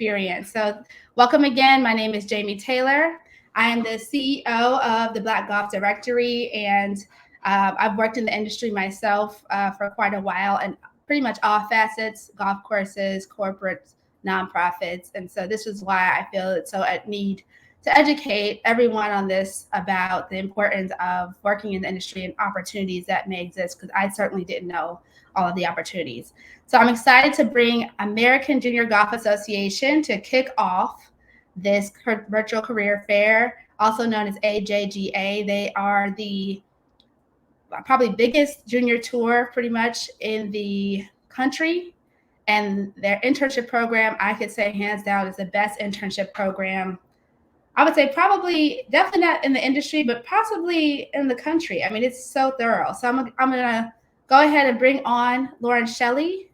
experience. So welcome again. My name is Jamie Taylor. I am the CEO of the Black Golf Directory, and I've worked in the industry myself for quite a while, and pretty much all facets: golf courses, corporates, nonprofits. And so this is why I feel it's so at need to educate everyone on this about the importance of working in the industry and opportunities that may exist, because I certainly didn't know all of the opportunities. So I'm excited to bring American Junior Golf Association to kick off this virtual career fair, also known as AJGA. They are the probably biggest junior tour pretty much in the country. And their internship program, I could say hands down, is the best internship program. I would say probably, definitely not in the industry, but possibly in the country. I mean, it's so thorough. So I'm going to go ahead and bring on Lauren Shelley,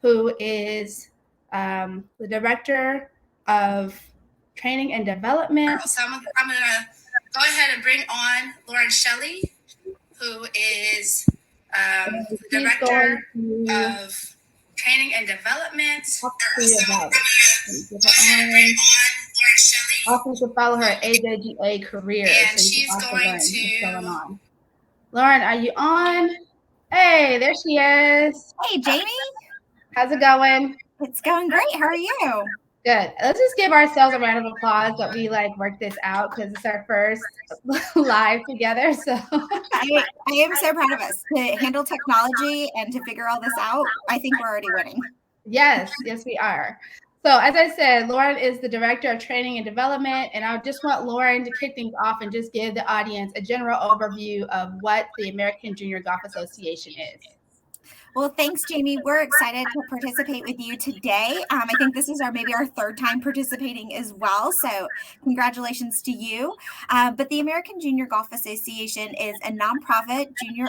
who is the Director of Training and Development. So I'm going to go ahead and bring on Lauren Shelley, who is the Director of Training and Development. Also, you should follow her at AJGA Career. And so she's going to. Lauren, are you on? Hey, there she is. Hey, Jamie. How's it going? It's going great. How are you? Good. Let's just give ourselves a round of applause that we worked this out, because it's our first live together. So I am so proud of us to handle technology and to figure all this out. I think we're already winning. Yes, we are. So as I said, Lauren is the Director of Training and Development, and I just want Lauren to kick things off and just give the audience a general overview of what the American Junior Golf Association is. Well, thanks, Jamie. We're excited to participate with you today. I think this is maybe our third time participating as well. So congratulations to you. But the American Junior Golf Association is a nonprofit junior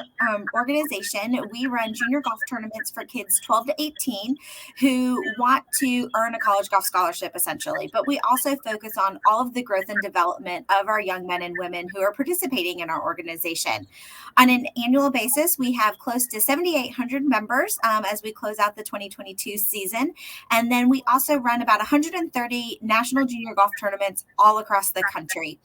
organization. We run junior golf tournaments for kids 12 to 18 who want to earn a college golf scholarship, essentially. But we also focus on all of the growth and development of our young men and women who are participating in our organization. On an annual basis, we have close to 7,800 members as we close out the 2022 season. And then we also run about 130 national junior golf tournaments all across the country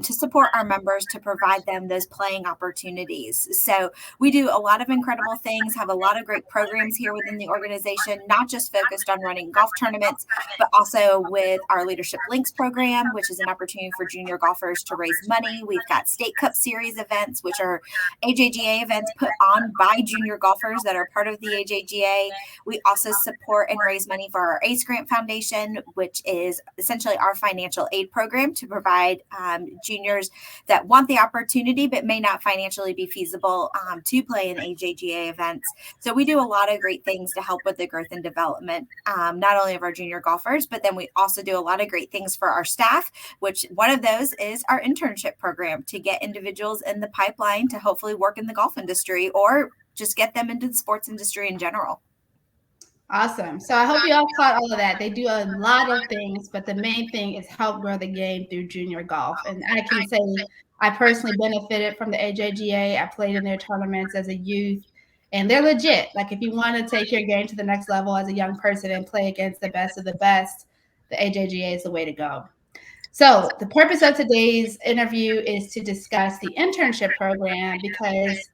to support our members, to provide them those playing opportunities. So we do a lot of incredible things, have a lot of great programs here within the organization, not just focused on running golf tournaments, but also with our Leadership Links program, which is an opportunity for junior golfers to raise money. We've got State Cup Series events, which are AJGA events put on by junior golfers that are part of the AJGA. We also support and raise money for our ACE Grant Foundation, which is essentially our financial aid program to provide juniors that want the opportunity but may not financially be feasible to play in AJGA events. So we do a lot of great things to help with the growth and development, not only of our junior golfers, but then we also do a lot of great things for our staff, which one of those is our internship program to get individuals in the pipeline to hopefully work in the golf industry or just get them into the sports industry in general. Awesome. So I hope you all caught all of that. They do a lot of things, but the main thing is help grow the game through junior golf. And I can say I personally benefited from the AJGA. I played in their tournaments as a youth, and they're legit. If you want to take your game to the next level as a young person and play against the best of the best, the AJGA is the way to go. So the purpose of today's interview is to discuss the internship program, because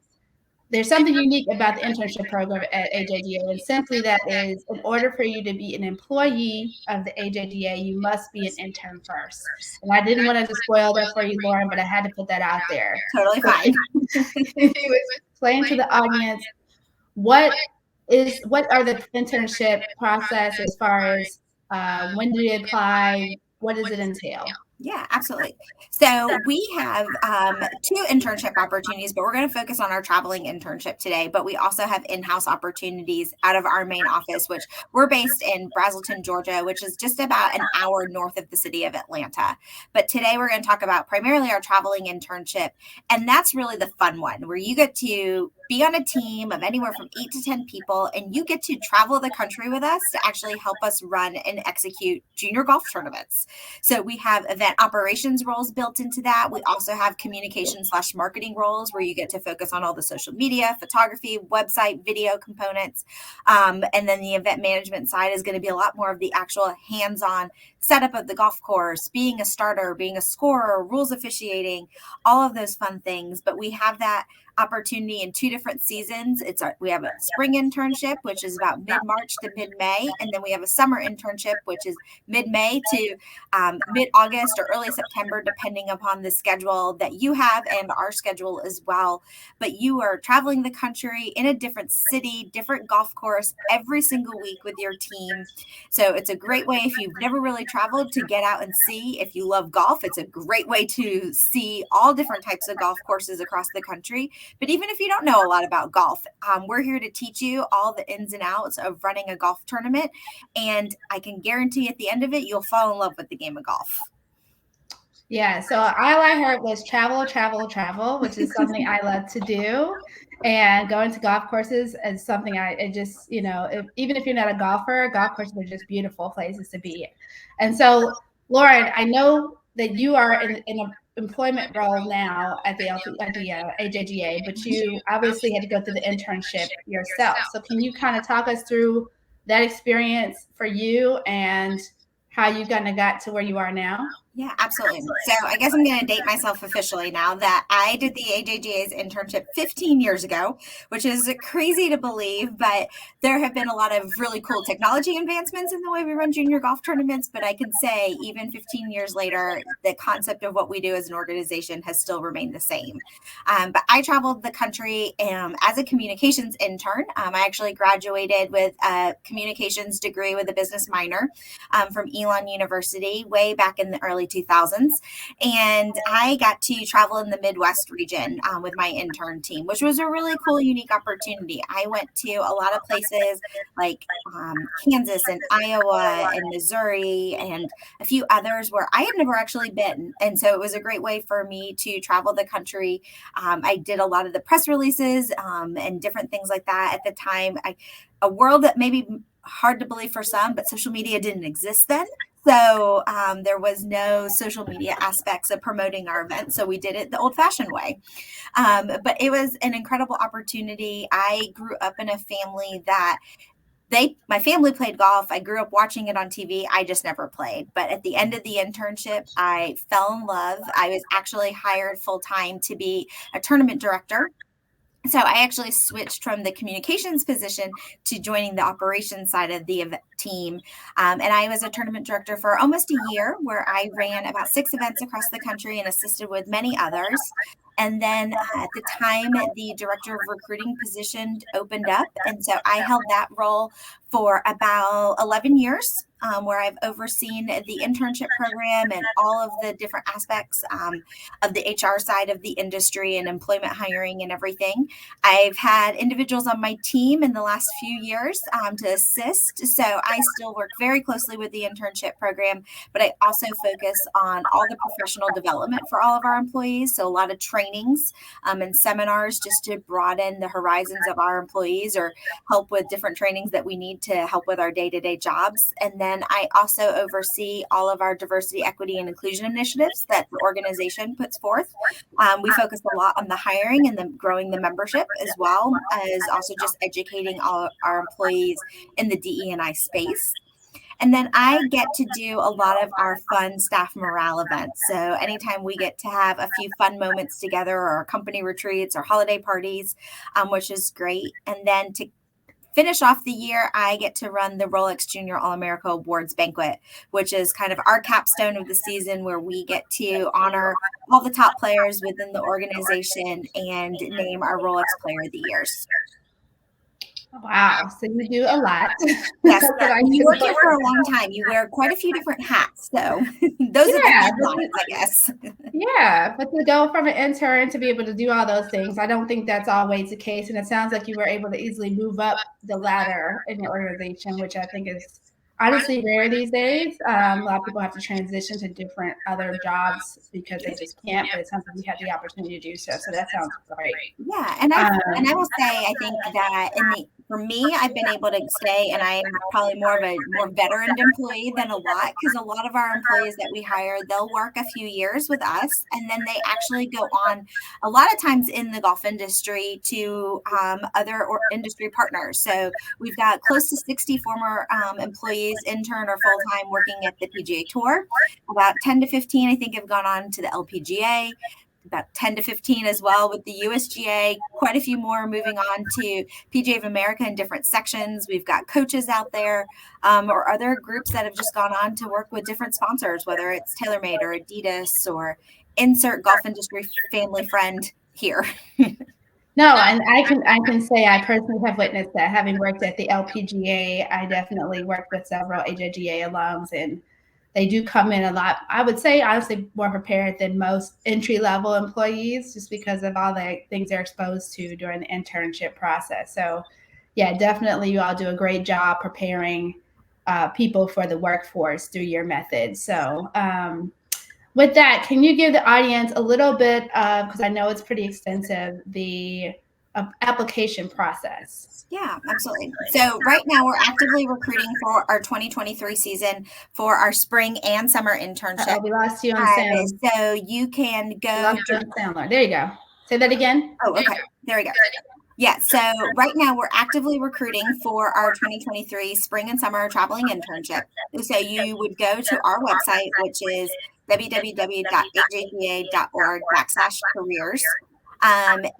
there's something unique about the internship program at AJGA, and simply that is, in order for you to be an employee of the AJGA, you must be an intern first. And I didn't want to spoil that for you, Lauren, but I had to put that out there. Totally fine. Explain to the audience what are the internship process as far as when do you apply, what does it entail? Yeah, absolutely. So we have 2 internship opportunities, but we're going to focus on our traveling internship today. But we also have in-house opportunities out of our main office, which we're based in Braselton, Georgia, which is just about an hour north of the city of Atlanta. But today we're going to talk about primarily our traveling internship. And that's really the fun one, where you get to be on a team of anywhere from 8 to 10 people, and you get to travel the country with us to actually help us run and execute junior golf tournaments. So we have event operations roles built into that. We also have communication/marketing roles where you get to focus on all the social media, photography, website, video components. And then the event management side is going to be a lot more of the actual hands-on setup of the golf course, being a starter, being a scorer, rules officiating, all of those fun things. But we have that opportunity in 2 different seasons. We have a spring internship, which is about mid-March to mid-May, and then we have a summer internship, which is mid-May to mid-August or early September, depending upon the schedule that you have and our schedule as well. But you are traveling the country in a different city, different golf course every single week with your team. So it's a great way, if you've never really traveled, to get out and see. If you love golf, it's a great way to see all different types of golf courses across the country. But even if you don't know a lot about golf, we're here to teach you all the ins and outs of running a golf tournament. And I can guarantee at the end of it, you'll fall in love with the game of golf. Yeah, so all I heard was travel, travel, travel, which is something I love to do. And going to golf courses is something even if you're not a golfer, golf courses are just beautiful places to be. And so, Lauren, I know that you are in an employment role now at the AJGA, but you obviously had to go through the internship yourself. So can you kind of talk us through that experience for you and how you kind of got to where you are now? Yeah, absolutely. So I guess I'm going to date myself officially now that I did the AJGA's internship 15 years ago, which is crazy to believe, but there have been a lot of really cool technology advancements in the way we run junior golf tournaments. But I can say even 15 years later, the concept of what we do as an organization has still remained the same. But I traveled the country as a communications intern. I actually graduated with a communications degree with a business minor from Elon University way back in the early 2000s. And I got to travel in the Midwest region with my intern team, which was a really cool, unique opportunity. I went to a lot of places like Kansas and Iowa and Missouri and a few others where I had never actually been. And so it was a great way for me to travel the country. I did a lot of the press releases and different things like that at the time. A world that maybe hard to believe for some, but social media didn't exist then. So there was no social media aspects of promoting our event. So we did it the old-fashioned way. But it was an incredible opportunity. I grew up in a family that my family played golf. I grew up watching it on TV. I just never played. But at the end of the internship, I fell in love. I was actually hired full-time to be a tournament director. So I actually switched from the communications position to joining the operations side of the team. And I was a tournament director for almost a year, where I ran about 6 events across the country and assisted with many others. And then at the time, the director of recruiting position opened up. And so I held that role for about 11 years, where I've overseen the internship program and all of the different aspects of the HR side of the industry and employment hiring and everything. I've had individuals on my team in the last few years to assist. So I still work very closely with the internship program, but I also focus on all the professional development for all of our employees. So a lot of trainings and seminars just to broaden the horizons of our employees or help with different trainings that we need to help with our day-to-day jobs. And then I also oversee all of our diversity, equity, and inclusion initiatives that the organization puts forth. We focus a lot on the hiring and then growing the membership, as well as also just educating all our employees in the DE&I space. And then I get to do a lot of our fun staff morale events. So anytime we get to have a few fun moments together, or company retreats or holiday parties, which is great. And then to finish off the year, I get to run the Rolex Junior All-America Awards Banquet, which is kind of our capstone of the season, where we get to honor all the top players within the organization and name our Rolex Player of the Years. Wow. So you do a lot. Yes. You work here for a long time. You wear quite a few different hats. So those are the headlines, I guess. Yeah. But to go from an intern to be able to do all those things, I don't think that's always the case. And it sounds like you were able to easily move up the ladder in your organization, which I think is honestly rare these days. A lot of people have to transition to different other jobs because they just can't, but it sounds like we had the opportunity to do so. So that sounds great. Yeah, and I will say, I think that for me, I've been able to stay, and I'm probably more veteran employee than a lot, because a lot of our employees that we hire, they'll work a few years with us, and then they actually go on a lot of times in the golf industry to other industry partners. So we've got close to 60 former employees, intern or full time, working at the PGA Tour. About 10 to 15, I think, have gone on to the LPGA. About 10 to 15 as well with the USGA, quite a few more moving on to PGA of America in different sections. We've got coaches out there or other groups that have just gone on to work with different sponsors, whether it's TaylorMade or Adidas or insert golf industry family friend here. No, and I can say I personally have witnessed that. Having worked at the LPGA, I definitely worked with several AJGA alums, and they do come in a lot, I would say, honestly, more prepared than most entry-level employees, just because of all the things they're exposed to during the internship process. So, yeah, definitely you all do a great job preparing people for the workforce through your methods. So, with that, can you give the audience a little bit of, because I know it's pretty extensive, the application process? Yeah, absolutely. So right now we're actively recruiting for our 2023 season for our spring and summer internship. We lost you on sound. So you can go. There you go. Say that again. Oh, okay. There we go. Yeah, so right now we're actively recruiting for our 2023 spring and summer traveling internship. So you would go to our website, which is www.ajga.org/careers. And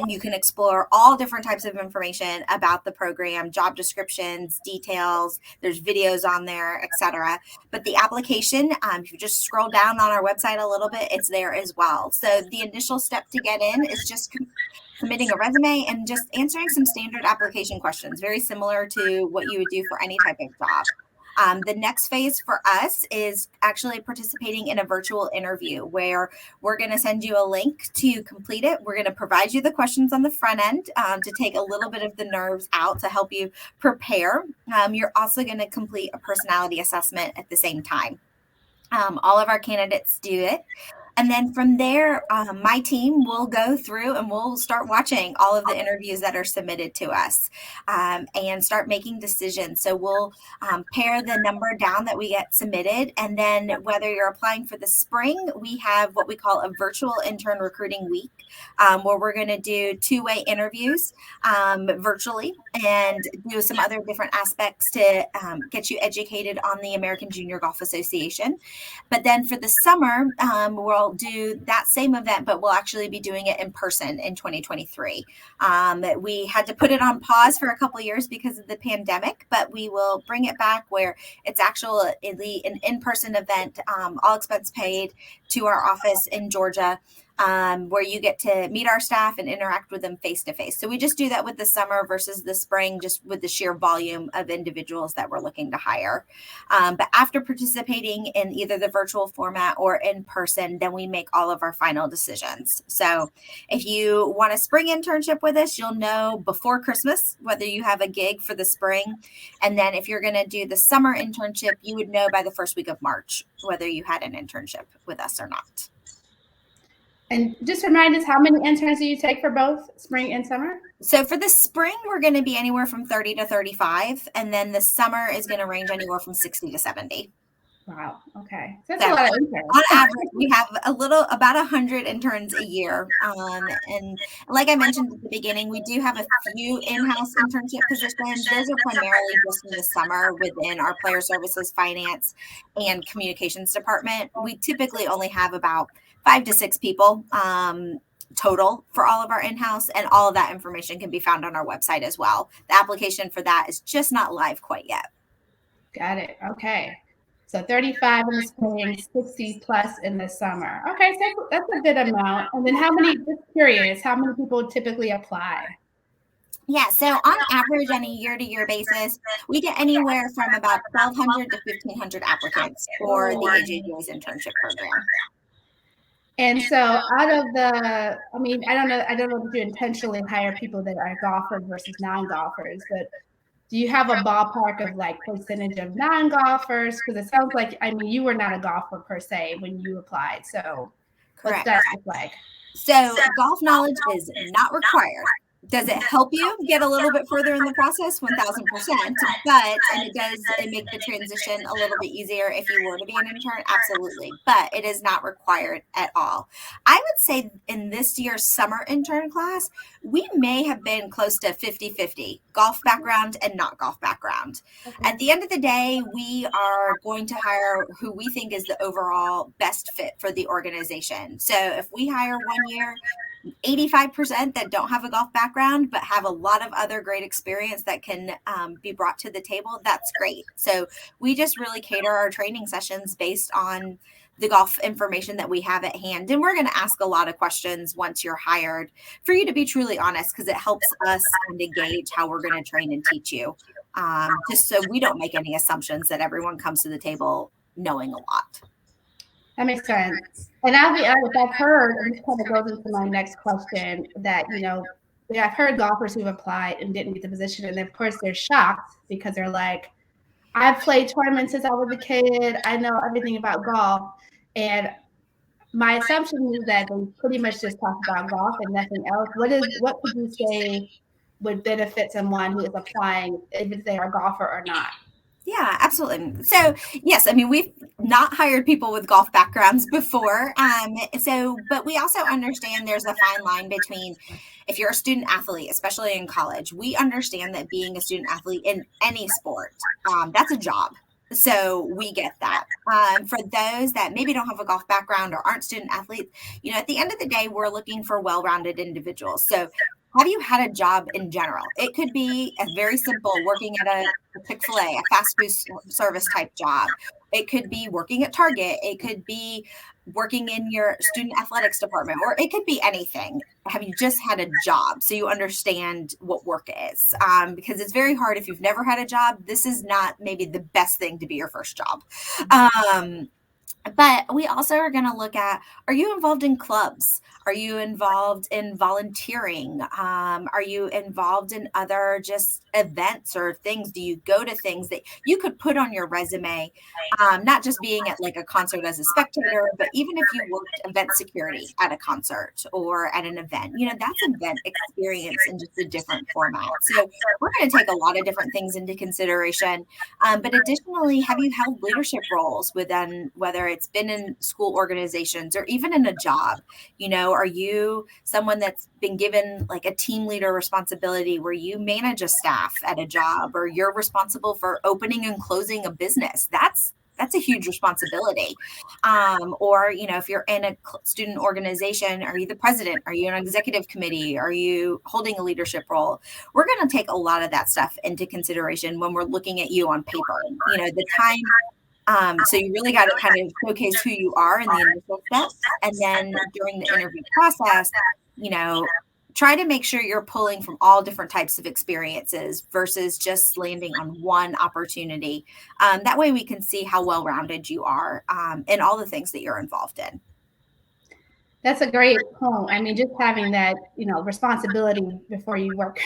you can explore all different types of information about the program, job descriptions, details. There's videos on there, etc. But the application, if you just scroll down on our website a little bit, it's there as well. So the initial step to get in is just submitting a resume and just answering some standard application questions, very similar to what you would do for any type of job. The next phase for us is actually participating in a virtual interview where we're going to send you a link to complete it. We're going to provide you the questions on the front end to take a little bit of the nerves out to help you prepare. You're also going to complete a personality assessment at the same time. All of our candidates do it. And then from there, my team will go through and we'll start watching all of the interviews that are submitted to us and start making decisions. So we'll pare the number down that we get submitted. And then whether you're applying for the spring, we have what we call a virtual intern recruiting week where we're going to do two-way interviews virtually and do some other different aspects to get you educated on the American Junior Golf Association. But then for the summer, we'll do that same event, but we'll actually be doing it in person in 2023. We had to put it on pause for a couple of years because of the pandemic, but we will bring it back where it's actually an in-person event, all expense paid, to our office in Georgia, where you get to meet our staff and interact with them face to face. So we just do that with the summer versus the spring, just with the sheer volume of individuals that we're looking to hire. But after participating in either the virtual format or in person, then we make all of our final decisions. So if you want a spring internship with us, you'll know before Christmas whether you have a gig for the spring. And then if you're going to do the summer internship, you would know by the first week of March whether you had an internship with us or not. And just remind us, how many interns do you take for both spring and summer? So for the spring, we're going to be anywhere from 30 to 35. And then the summer is going to range anywhere from 60 to 70. Wow. Okay. So that's a lot of interns. On average, we have about 100 interns a year. And like I mentioned at the beginning, we do have a few in-house internship positions. Those are primarily just in the summer within our player services, finance, and communications department. We typically only have about 5 to 6 people total for all of our in-house, and all of that information can be found on our website as well. The application for that is just not live quite yet. Got it. Okay. So 35 in the spring, 60 plus in the summer. Okay, so that's a good amount. And then just curious, how many people typically apply? Yeah, so on average, on a year-to-year basis, we get anywhere from about 1,200 to 1,500 applicants for the AJGA's internship program. And so out of I don't know if you intentionally hire people that are golfers versus non-golfers, but do you have a ballpark of like percentage of non-golfers? Because it sounds like, I mean, you were not a golfer per se when you applied. So what's Correct. that look like? So golf knowledge is not required. Does it help you get a little bit further in the process? 1000%. And it make the transition a little bit easier if you were to be an intern? Absolutely. But it is not required at all. I would say in this year's summer intern class, we may have been close to 50-50 golf background and not golf background. Okay. At the end of the day, we are going to hire who we think is the overall best fit for the organization. So if we hire 1 year, 85% that don't have a golf background but have a lot of other great experience that can be brought to the table, that's great. So we just really cater our training sessions based on the golf information that we have at hand. And we're going to ask a lot of questions once you're hired for you to be truly honest, because it helps us kind of gauge how we're going to train and teach you, just so we don't make any assumptions that everyone comes to the table knowing a lot. That makes sense. And I'll be honest, I've heard, and this kind of goes into my next question, that, you know, I've heard golfers who've applied and didn't get the position. And of course, they're shocked because they're like, I've played tournaments since I was a kid. I know everything about golf. And my assumption is that they pretty much just talk about golf and nothing else. What would you say would benefit someone who is applying, if they are a golfer or not? Yeah, absolutely. So yes, I mean, we've not hired people with golf backgrounds before. But we also understand there's a fine line between, if you're a student athlete, especially in college, we understand that being a student athlete in any sport, that's a job. So we get that. For those that maybe don't have a golf background or aren't student athletes, you know, at the end of the day, we're looking for well-rounded individuals. So have you had a job in general? It could be a very simple working at a Chick-fil-A, a fast food service type job. It could be working at Target. It could be working in your student athletics department, or it could be anything. Have you just had a job so you understand what work is? Because it's very hard if you've never had a job. This is not maybe the best thing to be your first job. But we also are going to look at, are you involved in clubs? Are you involved in volunteering? Are you involved in other just events or things? Do you go to things that you could put on your resume? Not just being at like a concert as a spectator, but even if you worked event security at a concert or at an event, you know, that's event experience in just a different format. So we're going to take a lot of different things into consideration. But additionally, have you held leadership roles within, whether it's been in school organizations or even in a job? You know, are you someone that's been given like a team leader responsibility where you manage a staff at a job, or you're responsible for opening and closing a business? That's a huge responsibility. Or, you know, if you're in a student organization, are you the president? Are you an executive committee? Are you holding a leadership role? We're going to take a lot of that stuff into consideration when we're looking at you on paper. You know, the time. So you really got to kind of showcase who you are in the initial steps. And then during the interview process, you know, try to make sure you're pulling from all different types of experiences versus just landing on one opportunity. That way we can see how well-rounded you are in all the things that you're involved in. That's a great point. I mean, just having that, you know, responsibility before you work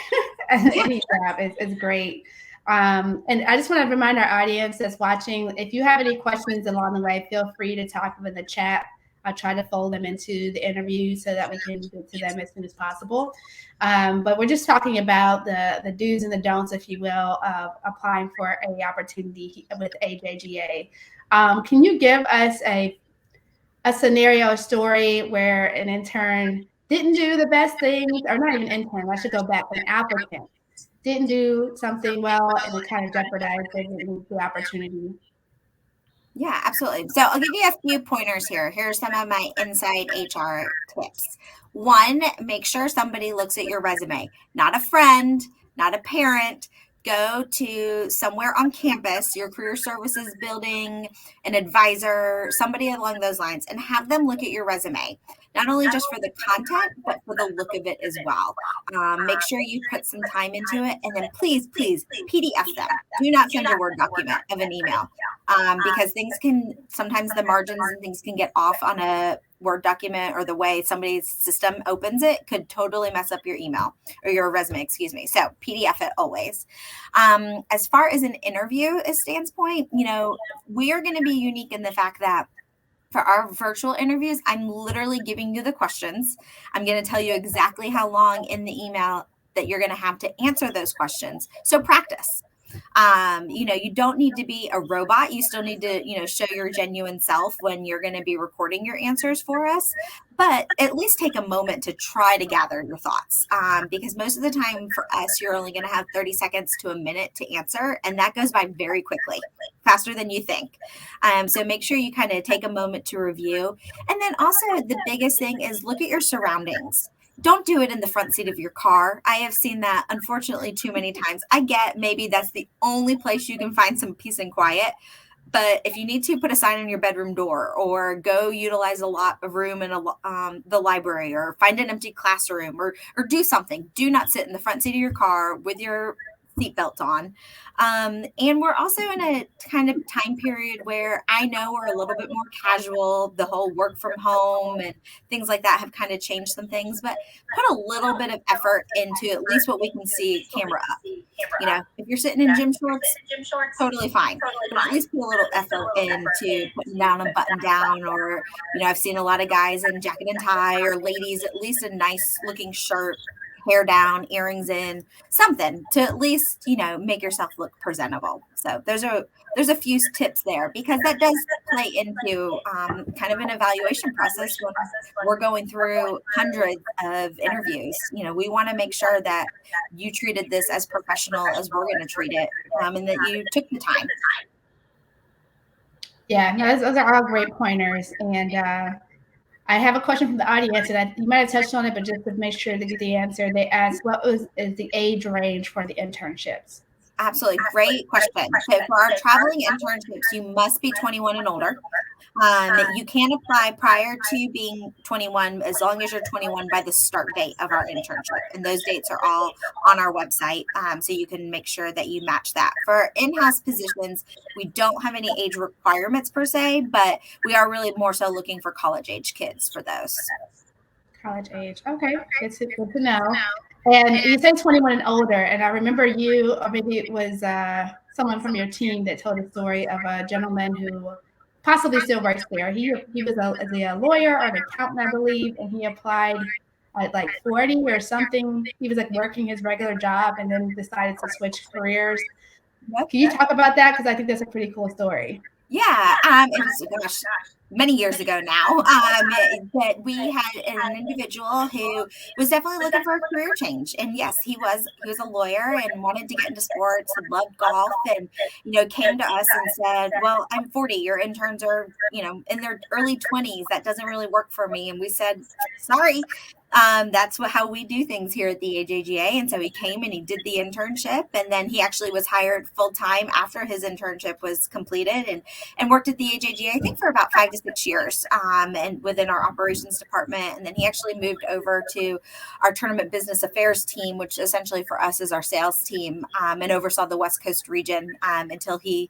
at any job is great. And I just want to remind our audience that's watching, if you have any questions along the way, feel free to talk in the chat. I'll try to fold them into the interview so that we can get to them as soon as possible. But we're just talking about the do's and the don'ts, if you will, of applying for an opportunity with AJGA. Can you give us a scenario, a story where an intern didn't do the best things, or not even intern, I should go back, an applicant didn't do something well and it kind of jeopardized the opportunity? Yeah, absolutely. So I'll give you a few pointers here. Here's some of my inside HR tips. One, make sure somebody looks at your resume, not a friend, not a parent. Go to somewhere on campus, your career services building, an advisor, somebody along those lines, and have them look at your resume, not only just for the content, but for the look of it as well. Make sure you put some time into it, and then please PDF them. Do not send a Word document of an email, because things can, sometimes the margins and things can get off on a Word document or the way somebody's system opens it could totally mess up your email or your resume, excuse me. So PDF it always. As far as an interview standpoint, we are going to be unique in the fact that for our virtual interviews, I'm literally giving you the questions. I'm going to tell you exactly how long in the email that you're going to have to answer those questions. So practice. You don't need to be a robot. You still need to, show your genuine self when you're going to be recording your answers for us. But at least take a moment to try to gather your thoughts, because most of the time for us, you're only going to have 30 seconds to a minute to answer. And that goes by very quickly, faster than you think. So make sure you kind of take a moment to review. And then also the biggest thing is look at your surroundings. Don't do it in the front seat of your car. I have seen that, unfortunately, too many times. I get maybe that's the only place you can find some peace and quiet. But if you need to, put a sign on your bedroom door or go utilize a lot of room in the library or find an empty classroom or do something. Do not sit in the front seat of your car with your seatbelt on. And we're also in a kind of time period where I know we're a little bit more casual. The whole work from home and things like that have kind of changed some things, but put a little bit of effort into at least what we can see camera up. If you're sitting in gym shorts, totally fine. But at least put a little effort into putting down a button down, or, I've seen a lot of guys in jacket and tie, or ladies, at least a nice looking shirt, hair down, earrings in, something to at least, make yourself look presentable. So there's a few tips there, because that does play into kind of an evaluation process when we're going through hundreds of interviews. We want to make sure that you treated this as professional as we're going to treat it, and that you took the time. Yeah, no, those are all great pointers. And I have a question from the audience, and you might have touched on it, but just to make sure to get the answer, they asked, is the age range for the internships? Absolutely. Great question. So for our traveling internships, you must be 21 and older. You can apply prior to being 21 as long as you're 21 by the start date of our internship. And those dates are all on our website. So you can make sure that you match that. For in-house positions, we don't have any age requirements per se, but we are really more so looking for college age kids for those. College age. Okay. Good to know. And you said 21 and older, and I remember you, or maybe it was someone from your team that told a story of a gentleman who possibly still works there. He was a lawyer or an accountant, I believe, and he applied at like 40 or something. He was like working his regular job and then decided to switch careers. Can you talk about that? Because I think that's a pretty cool story. Yeah, it was, many years ago now, that we had an individual who was definitely looking for a career change. And yes, he was a lawyer and wanted to get into sports and loved golf, and, came to us and said, well, I'm 40, your interns are, in their early 20s. That doesn't really work for me. And we said, sorry. That's how we do things here at the AJGA. And so he came and he did the internship, and then he actually was hired full time after his internship was completed, and worked at the AJGA, I think, for about 5 to 6 years, and within our operations department. And then he actually moved over to our tournament business affairs team, which essentially for us is our sales team, and oversaw the West Coast region until he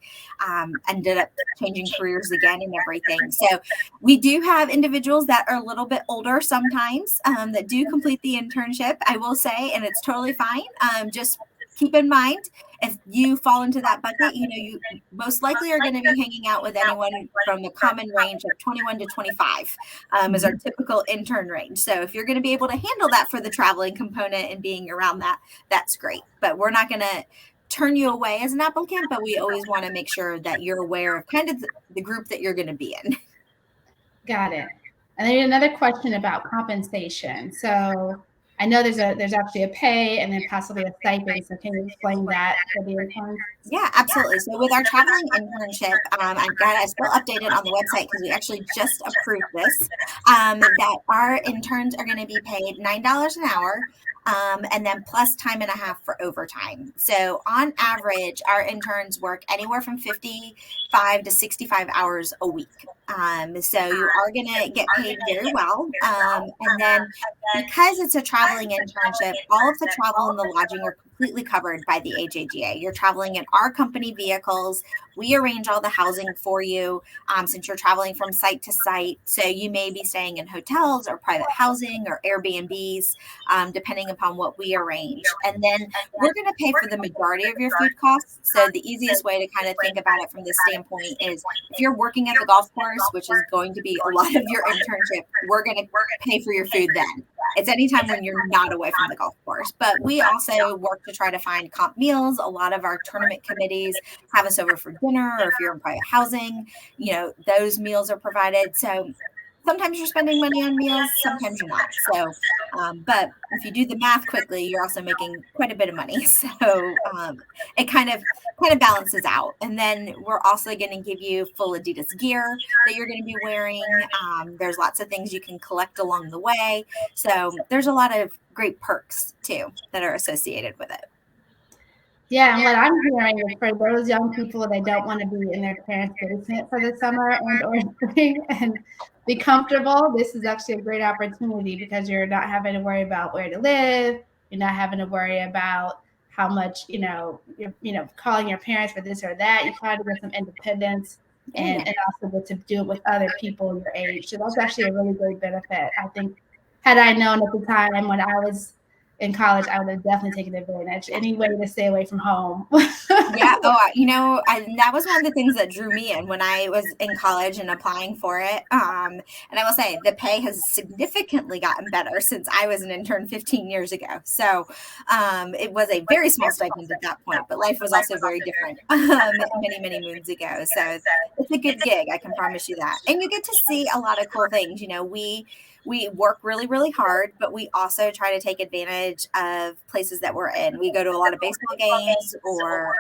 ended up changing careers again and everything. So we do have individuals that are a little bit older sometimes, that do complete the internship, I will say, and it's totally fine. Just keep in mind, if you fall into that bucket, you most likely are going to be hanging out with anyone from the common range of 21 to 25 is our typical intern range. So if you're going to be able to handle that for the traveling component and being around that, that's great. But we're not going to turn you away as an applicant, but we always want to make sure that you're aware of kind of the group that you're going to be in. Got it. And then another question about compensation. So I know there's actually a pay and then possibly a stipend. So can you explain that for the interns? Yeah, absolutely. So with our traveling internship, I still updated on the website because we actually just approved this, that our interns are going to be paid $9 an hour. And then plus time and a half for overtime. So on average, our interns work anywhere from 55 to 65 hours a week. So you are going to get paid very well. And then because it's a traveling internship, all of the travel and the lodging are completely covered by the AJGA. You're traveling in our company vehicles. We arrange all the housing for you since you're traveling from site to site. So you may be staying in hotels or private housing or Airbnbs, depending upon what we arrange. And then we're going to pay for the majority of your food costs. So the easiest way to kind of think about it from this standpoint is if you're working at the golf course, which is going to be a lot of your internship, we're going to pay for your food then. It's anytime when you're not away from the golf course. But we also work to try to find comp meals. A lot of our tournament committees have us over for dinner, or if you're in private housing, those meals are provided. So sometimes you're spending money on meals, sometimes you're not. So, but if you do the math quickly, you're also making quite a bit of money. So it kind of balances out. And then we're also going to give you full Adidas gear that you're going to be wearing. There's lots of things you can collect along the way. So there's a lot of great perks too that are associated with it. Yeah, and what I'm hearing is for those young people that don't want to be in their parents' basement for the summer and or spring and be comfortable, this is actually a great opportunity because you're not having to worry about where to live. You're not having to worry about how much, you're calling your parents for this or that. You try to get some independence and also get to do it with other people your age. So that's actually a really great benefit. I think had I known at the time when I was in college, I would have definitely taken advantage. Any way to stay away from home. Yeah. Oh, that was one of the things that drew me in when I was in college and applying for it. And I will say the pay has significantly gotten better since I was an intern 15 years ago. So it was a very small stipend at that point, but life was also very different many, many moons ago. So it's a good gig. I can promise you that. And you get to see a lot of cool things. We work really, really hard, but we also try to take advantage of places that we're in. We go to a lot of baseball games or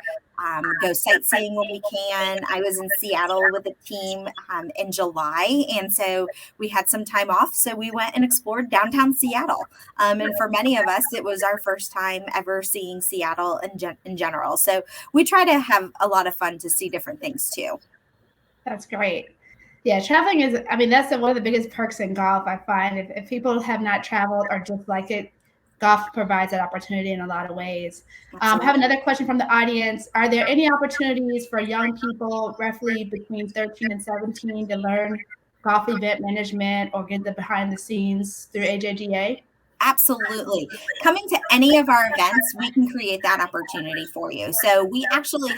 go sightseeing when we can. I was in Seattle with a team in July, and so we had some time off. So we went and explored downtown Seattle. And for many of us, it was our first time ever seeing Seattle in general. So we try to have a lot of fun to see different things too. That's great. Yeah, traveling is, that's one of the biggest perks in golf, I find. If people have not traveled or just like it, golf provides that opportunity in a lot of ways. I have another question from the audience. Are there any opportunities for young people, roughly between 13 and 17, to learn golf event management or get the behind the scenes through AJGA? Absolutely. Coming to any of our events, we can create that opportunity for you. So we actually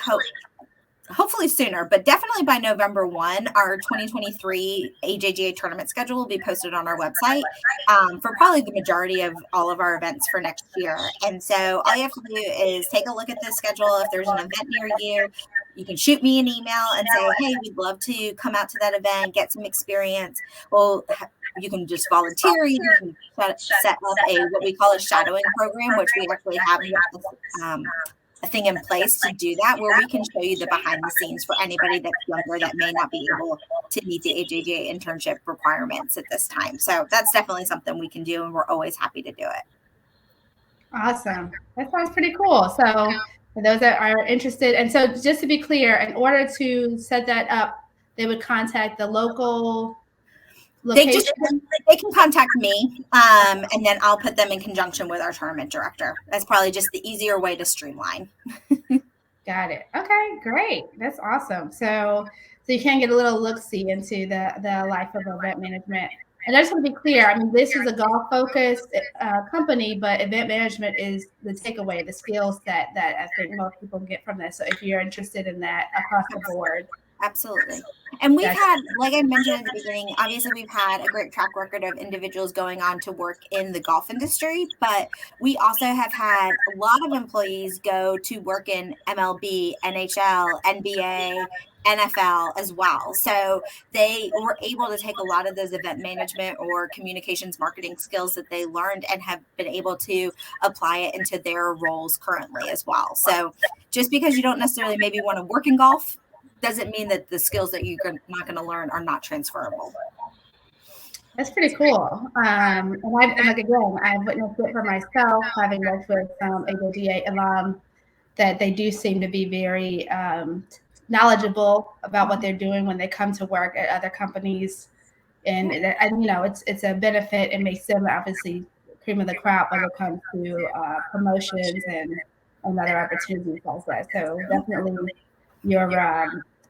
hopefully sooner, but definitely by November 1, our 2023 AJGA tournament schedule will be posted on our website for probably the majority of all of our events for next year. And so all you have to do is take a look at the schedule. If there's an event near you, you can shoot me an email and say, hey, we'd love to come out to that event, get some experience. Well, you can just volunteer. You can set up what we call a shadowing program, which we actually have a thing in place to do that, where we can show you the behind the scenes for anybody that's younger that may not be able to meet the AJGA internship requirements at this time. So that's definitely something we can do, and we're always happy to do it. Awesome. That sounds pretty cool. So for those that are interested, and so just to be clear, in order to set that up, they would contact the local location. They can contact me, and then I'll put them in conjunction with our tournament director. That's probably just the easier way to streamline. Got it. Okay, great. That's awesome. So you can get a little look-see into the life of event management. And I just want to be clear, this is a golf-focused company, but event management is the takeaway, the skill set that I think most people get from this. So if you're interested in that across the board. Absolutely. And we've had, like I mentioned at the beginning, obviously we've had a great track record of individuals going on to work in the golf industry, but we also have had a lot of employees go to work in MLB, NHL, NBA, NFL as well. So they were able to take a lot of those event management or communications marketing skills that they learned and have been able to apply it into their roles currently as well. So just because you don't necessarily maybe want to work in golf doesn't mean that the skills that you're not going to learn are not transferable. That's pretty cool. And I've witnessed it for myself, having worked with AJGA alum, that they do seem to be very knowledgeable about what they're doing when they come to work at other companies. And it's a benefit. It makes them obviously cream of the crop when it comes to promotions and another opportunity like that. So definitely your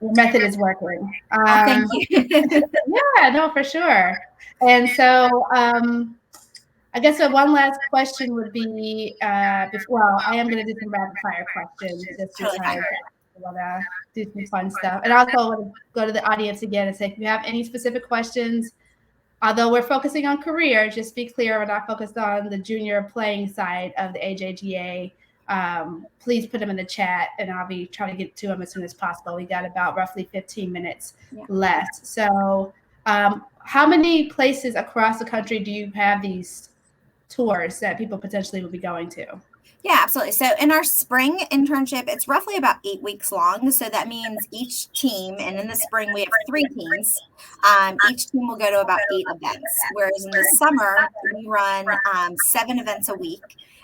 method is working. Thank you. Yeah, no, for sure. And so I guess one last question would be, well, I am going to do some rapid fire questions just because I want to do some fun stuff. And also I want to go to the audience again and say, if you have any specific questions, although we're focusing on career, just be clear, we're not focused on the junior playing side of the AJGA. Please put them in the chat and I'll be trying to get to them as soon as possible. We got about roughly 15 minutes left. So how many places across the country do you have these tours that people potentially will be going to? Yeah, absolutely. So in our spring internship, it's roughly about 8 weeks long. So that means each team, and in the spring we have 3 teams. Each team will go to about 8 events. Whereas in the summer, we run 7 events a week.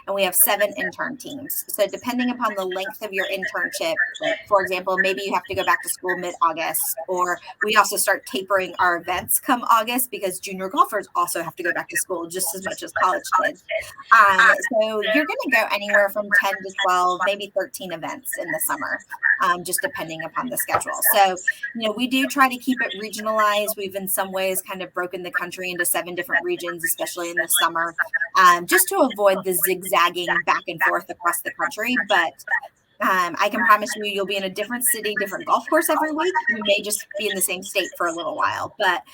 And we have 7 intern teams. So depending upon the length of your internship, like for example, maybe you have to go back to school mid-August, or we also start tapering our events come August because junior golfers also have to go back to school just as much as college kids. So you're going to go anywhere from 10 to 12, maybe 13 events in the summer, just depending upon the schedule. So, we do try to keep it regionalized. We've in some ways kind of broken the country into 7 different regions, especially in the summer, just to avoid the zigzagging back and forth across the country. But I can promise you'll be in a different city, different golf course every week. You may just be in the same state for a little while. But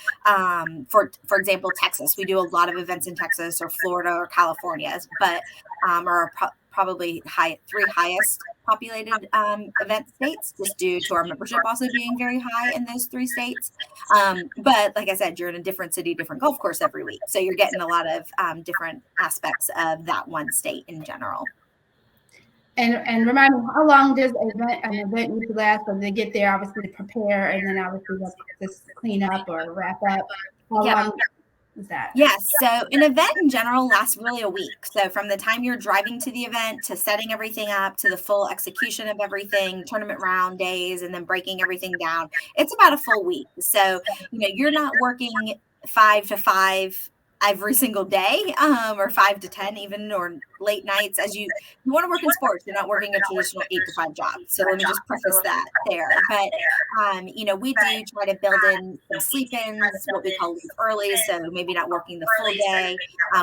for example, Texas, we do a lot of events in Texas or Florida or California, but are probably 3 highest populated event states, just due to our membership also being very high in those 3 states. But like I said, you're in a different city, different golf course every week. So you're getting a lot of different aspects of that one state in general. And remind me, how long does an event usually last? So they get there, obviously, to prepare, and then obviously just clean up or wrap up. How long is that? Yes. So an event in general lasts really a week. So from the time you're driving to the event to setting everything up to the full execution of everything, tournament round days, and then breaking everything down, it's about a full week. So, you're not working 5 to 5 every single day, or 5 to 10 even, or late nights. As you want to work in sports, you're not working a traditional 8 to 5 job. So let me just preface that there. But we do try to build in some sleep-ins, what we call leave early, so maybe not working the full day.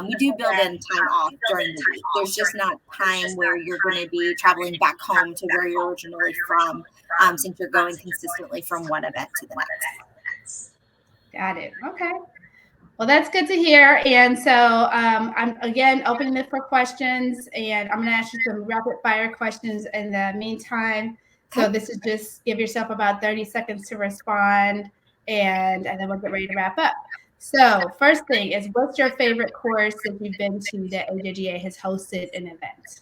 We do build in time off during the week. There's just not time where you're going to be traveling back home to where you're originally from, since you're going consistently from one event to the next. Got it. Okay. Well, that's good to hear. And so I'm, again, opening it for questions, and I'm going to ask you some rapid fire questions in the meantime. So this is just give yourself about 30 seconds to respond, and then we'll get ready to wrap up. So first thing is, what's your favorite course that you've been to that AJGA has hosted an event?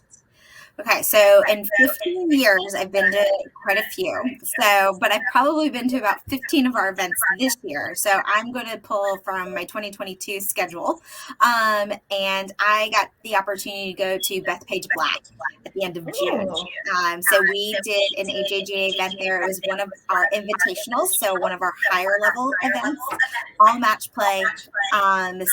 Okay, so in 15 years, I've been to quite a few. But I've probably been to about 15 of our events this year. So I'm going to pull from my 2022 schedule. And I got the opportunity to go to Bethpage Black at the end of June. So we did an AJGA event there. It was one of our invitationals, so one of our higher level events, all match play.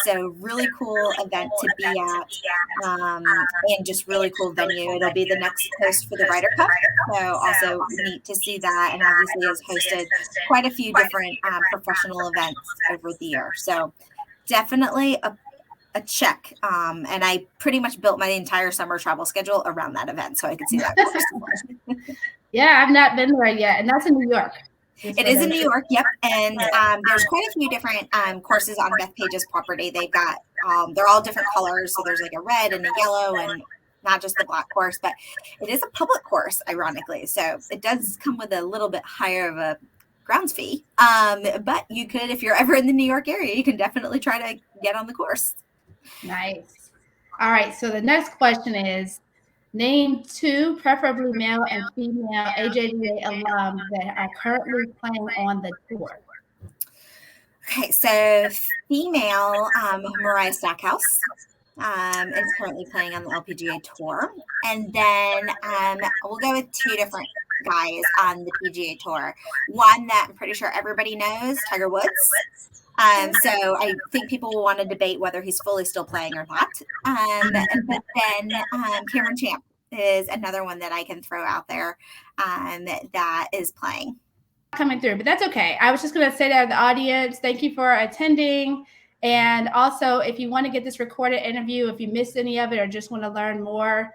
So really cool event to be at, and just really cool venue. It'll be the next host for the Ryder Cup, so also neat to see that, and obviously has hosted quite a few different professional events over the year. So definitely a check, and I pretty much built my entire summer travel schedule around that event, so I could see that. Yeah, I've not been there yet, and that's in New York. It is in New York, yep. And there's quite a few different courses on Bethpage's property. They've got, they're all different colors. So there's like a red and a yellow, and not just the black course, but it is a public course, ironically. So it does come with a little bit higher of a grounds fee. But you could, if you're ever in the New York area, you can definitely try to get on the course. Nice. All right. So the next question is, name 2 preferably male and female AJGA alums that are currently playing on the tour. Okay, so female, Mariah Stackhouse is currently playing on the LPGA tour. And then we'll go with 2 different guys on the PGA tour. One that I'm pretty sure everybody knows, Tiger Woods. So I think people will want to debate whether he's fully still playing or not. But then Cameron Champ is another one that I can throw out there that is playing. Coming through, but that's okay. I was just going to say to the audience, thank you for attending. And also, if you want to get this recorded interview, if you missed any of it or just want to learn more,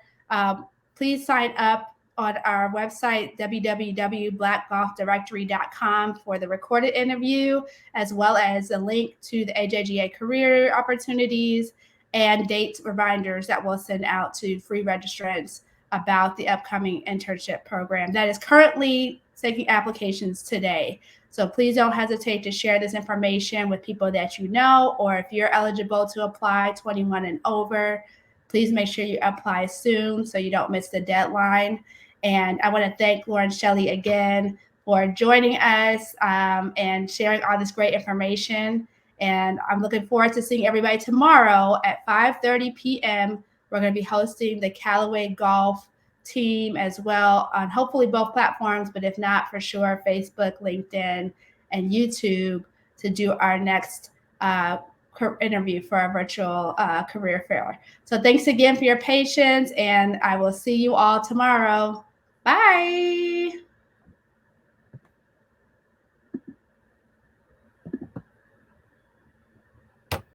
please sign up on our website, www.blackgolfdirectory.com, for the recorded interview, as well as a link to the AJGA career opportunities and date reminders that we'll send out to free registrants about the upcoming internship program that is currently taking applications today. So please don't hesitate to share this information with people that you know, or if you're eligible to apply, 21 and over, please make sure you apply soon so you don't miss the deadline. And I want to thank Lauren and Shelley again for joining us and sharing all this great information. And I'm looking forward to seeing everybody tomorrow at 5:30 p.m. We're going to be hosting the Callaway Golf team as well on hopefully both platforms, but if not, for sure, Facebook, LinkedIn, and YouTube, to do our next interview for our virtual career fair. So thanks again for your patience, and I will see you all tomorrow. Bye.